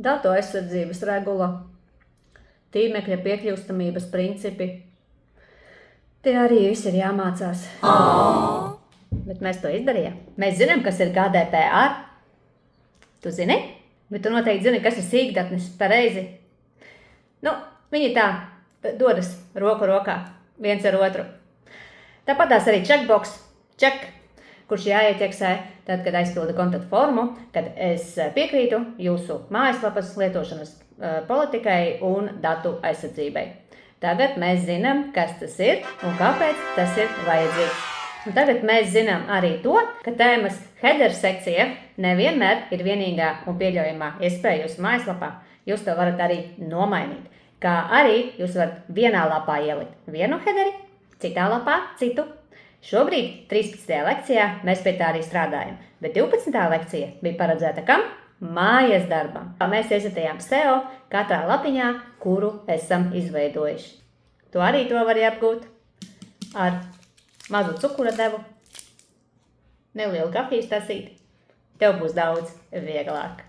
datu aizsardzības regula, tīmekļa piekļūstamības principi. Tie arī viss ir jāmācās. Bet mēs to izdarījām. Mēs zinām, kas ir GDPR. Tu zini? Bet tu noteikti zini, kas ir sīkdatnes pareizi. Viņi tā dodas roku rokā, viens ar otru. Tāpatās arī checkbox, kurš jāietieksē tad, kad aizpilda kontaktu formu, kad es piekrītu jūsu mājaslapas lietošanas politikai un datu aizsardzībai. Tagad mēs zinām, kas tas ir un kāpēc tas ir vajadzīgs. Un tagad mēs zinām arī to, ka tēmas header sekcija nevienmēr ir vienīgā un pieļaujamā iespēja jūsu mājaslapā. Jūs to varat arī nomainīt. Kā arī jūs varat vienā lapā ielikt vienu hederi, citā lapā citu. Šobrīd 13. lekcijā mēs pie tā arī strādājam, bet 12. lekcija bija paredzēta kam? Mājas darbam. Mēs iestatījām SEO katrā lapiņā, kuru esam izveidojuši. Tu arī to vari apgūt ar mazu cukura devu, nelielu kafijas tasīti. Tev būs daudz vieglāk.